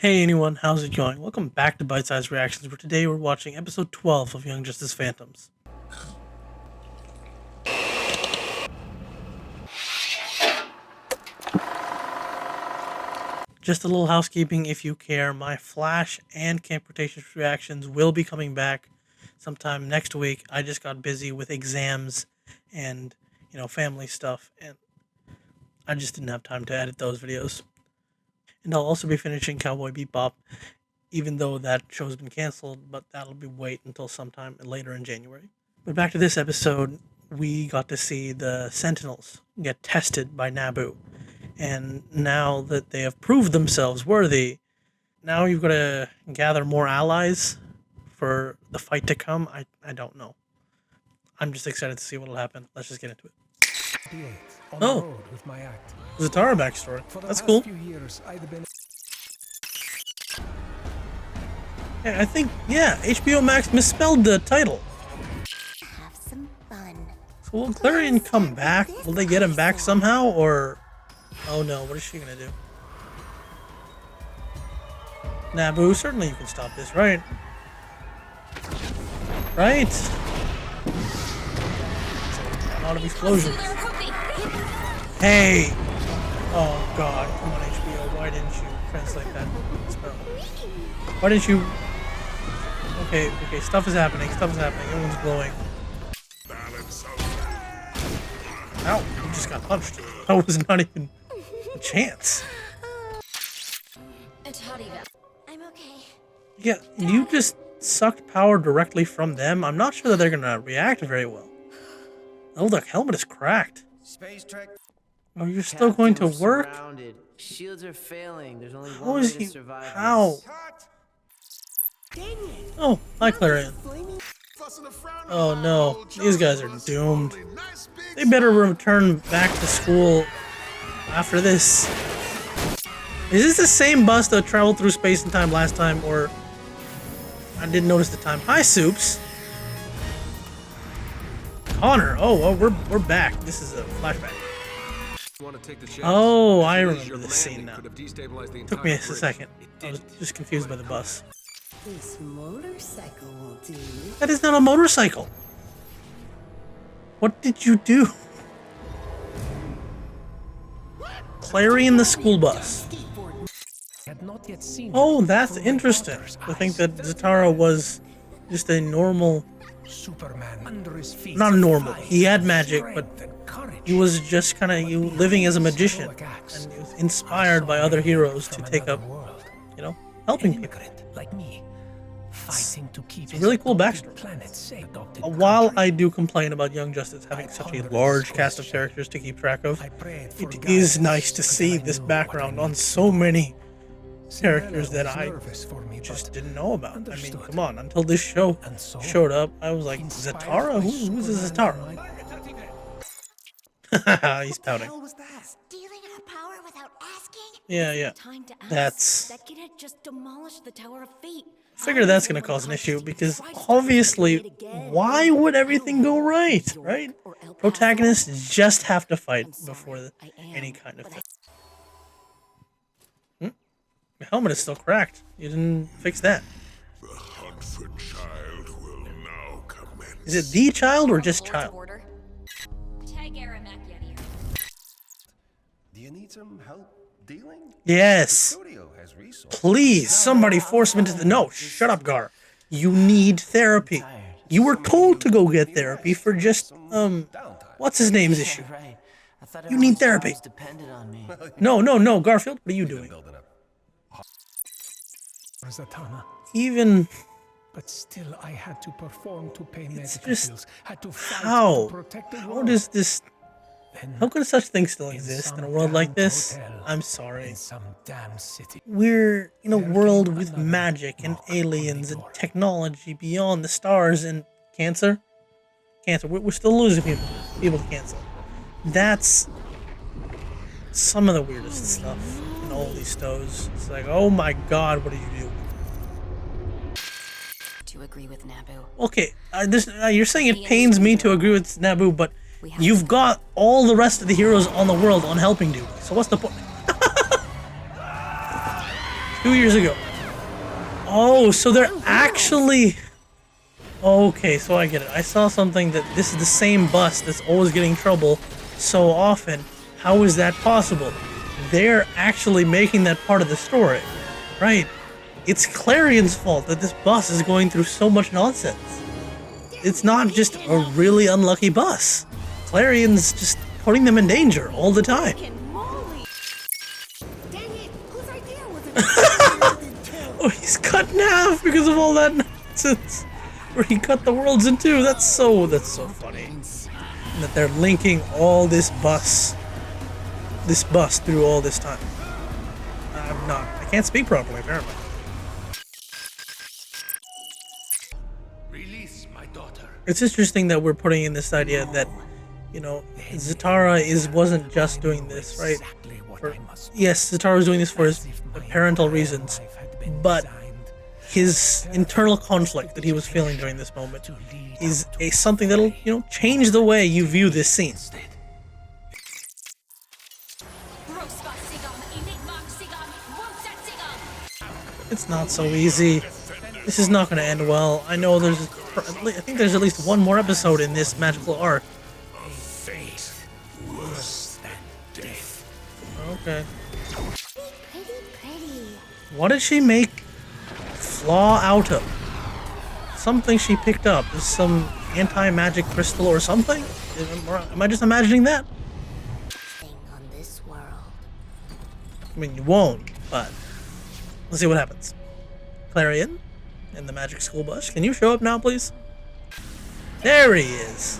Hey anyone, how's it going? Welcome back to Bite Size Reactions, where today we're watching episode 12 of Young Justice Phantoms. Just a little housekeeping if you care, my Flash and Camp Cretaceous reactions will be coming back sometime next week. I just got busy with exams and, family stuff, and I just didn't have time to edit those videos. And I'll also be finishing Cowboy Bebop, even though that show's been canceled, but that'll be wait until sometime later in January. But back to this episode, we got to see the Sentinels get tested by Naboo. And now that they have proved themselves worthy, now you've got to gather more allies for the fight to come. I don't know. I'm just excited to see what'll happen. Let's just get into it. Oh, Zatara backstory. That's cool. Yeah, I think, HBO Max misspelled the title. Have some fun. So will Clarion come back? Will they get him back somehow, or... Oh no, what is she gonna do? Naboo, certainly you can stop this, right? Right? A lot of explosions. Hey! Oh god, come on HBO, why didn't you translate that spell? Why didn't you... Okay, stuff is happening, everyone's glowing. Ow, you just got punched. That was not even a chance. I'm okay. Yeah, you just sucked power directly from them. I'm not sure that they're gonna react very well. Oh, the helmet is cracked. Space Trek. Oh, you're still going to work? Shields are failing. There's only How one way is to he? survive. How? Oh, hi Clarion. Oh no, these guys are doomed. They better return back to school after this. Is this the same bus that traveled through space and time last time, or... I didn't notice the time. Hi, Soups. Connor. Oh, well, we're back. This is a flashback. Oh, I remember this scene now. Took me a second. I was just confused by the bus. This motorcycle will do. That is not a motorcycle. What did you do? Clarion the school bus. Oh, that's interesting. To think that Zatara was just a normal... Not normal. He had magic, but he was just kind of living as a magician. And he was inspired by other heroes to take up, helping people. It's a really cool backstory. While I do complain about Young Justice having such a large cast of characters to keep track of, it is nice to see this background on so many characters that I just didn't know about. I mean, come on, until this show showed up, I was like, Zatara? Who's a Zatara? He's pouting. Stealing our power without asking? Yeah. Time to ask. That's... That kid had just demolished the Tower of Fate. I figure that's going to cause an issue, because obviously, why would everything go right? Protagonists just have to fight before any kind of thing. The helmet is still cracked. You didn't fix that. The hunt for child will now commence. Is it the child or just child? Do you need some help dealing? Yes. Please, somebody force him into the... No, shut up, Gar. You need therapy. You were told to go get therapy for just, what's his name's issue? You need therapy. No, Garfield, what are you doing? Even... But still, I had to perform to pay medical bills. Had to fight how? To protect the How world. does this... How could such things still exist in a world like this? hotel, I'm sorry. In some damn city. We're in a world with magic and aliens and technology beyond the stars and cancer. We're still losing people to cancer. That's some of the weirdest stuff in all these stows. It's like, oh my god, what did you do? To agree with Naboo. Okay, you're saying it pains me to agree with Naboo, but you've got all the rest of the heroes on the world on helping duty. So what's the point? 2 years ago. Oh, so they're actually... Okay, so I get it. I saw something that this is the same bus that's always getting in trouble so often. How is that possible? They're actually making that part of the story, right? It's Clarion's fault that this bus is going through so much nonsense. It's not just a really unlucky bus. Clarion's just putting them in danger all the time. Oh, he's cut in half because of all that nonsense. Where he cut the worlds in two. That's so funny. That they're linking all this bus through all this time. I can't speak properly apparently. Release my daughter. It's interesting that we're putting in this idea that, you know, Zatara wasn't just doing this, right? Yes, Zatara was doing this for his parental reasons, but his internal conflict that he was feeling during this moment is something that'll, you know, change the way you view this scene. It's not so easy. This is not going to end well. I know I think there's at least one more episode in this magical arc. Fate worse than death. Okay. Pretty. What did she make Flaw out of? Something she picked up. Is some anti-magic crystal or something? Am I just imagining that? Thing on this world. I mean, you won't, but let's see what happens. Clarion and the magic school bus. Can you show up now, please? There he is.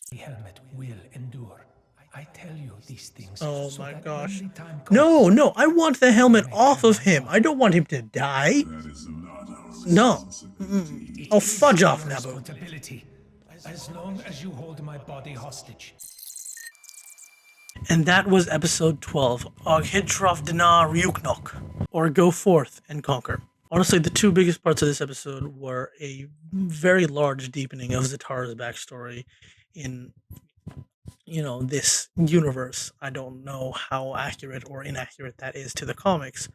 The helmet will endure. I tell you these things. Oh so my that gosh. when the time comes, No, I want the helmet off of him. I don't want him to die. No. Oh, fudge off, Nabu. responsibility, as long as you hold my body hostage. And that was episode 12 of Htrof Dna Reuqnoc, or Go Forth and Conquer. Honestly, the two biggest parts of this episode were a very large deepening of Zatara's backstory in, you know, this universe. I don't know how accurate or inaccurate that is to the comics,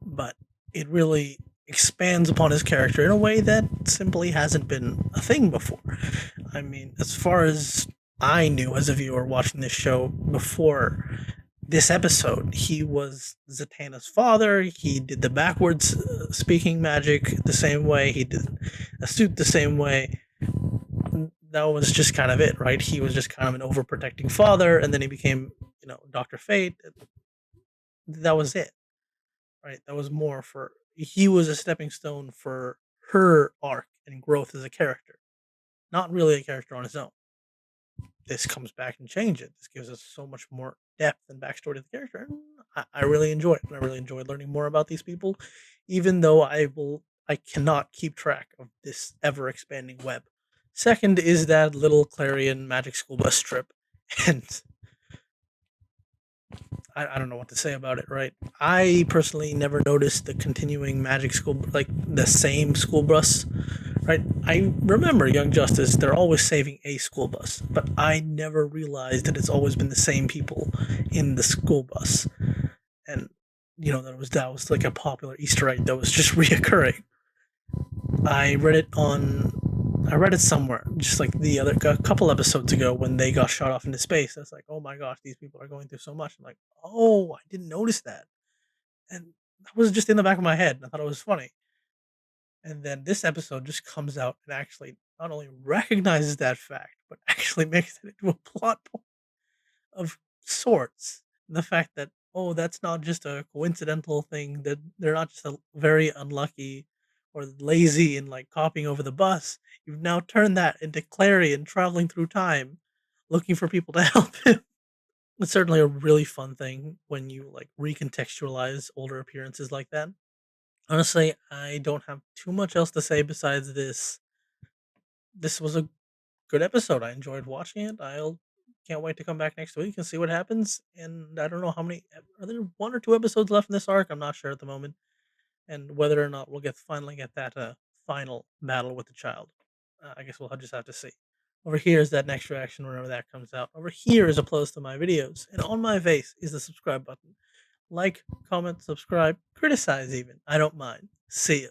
but it really expands upon his character in a way that simply hasn't been a thing before. I mean, as far as I knew as a viewer watching this show before this episode, he was Zatanna's father. He did the backwards speaking magic the same way. He did a suit the same way. That was just kind of it, right? He was just kind of an overprotecting father, and then he became, you know, Dr. Fate. That was it, right? That was more for... He was a stepping stone for her arc and growth as a character, not really a character on his own. This comes back and changes it. This gives us so much more depth and backstory to the character. I really enjoy it. I really enjoy learning more about these people, even though I cannot keep track of this ever expanding web. Second is that little Clarion magic school bus trip, and I don't know what to say about it, right? I personally never noticed the continuing magic school, like the same school bus, right? I remember Young Justice, they're always saving a school bus, but I never realized that it's always been the same people in the school bus. And, you know, that was like a popular Easter egg that was just reoccurring. I read it somewhere, just like a couple episodes ago when they got shot off into space. I was like, oh my gosh, these people are going through so much. I'm like, oh, I didn't notice that. And that was just in the back of my head. I thought it was funny. And then this episode just comes out and actually not only recognizes that fact, but actually makes it into a plot point of sorts. And the fact that, oh, that's not just a coincidental thing, that they're not just a very unlucky or lazy in like copying over the bus. You've now turned that into Clarion traveling through time, looking for people to help him. It's certainly a really fun thing when you like recontextualize older appearances like that. Honestly, I don't have too much else to say besides this. This was a good episode. I enjoyed watching it. I can't wait to come back next week and see what happens. And I don't know how many... Are there 1 or 2 episodes left in this arc? I'm not sure at the moment. And whether or not we'll finally get that final battle with the child. I guess we'll just have to see. Over here is that next reaction whenever that comes out. Over here is a post to my videos. And on my face is the subscribe button. like, comment, subscribe, criticize even. I don't mind. See ya.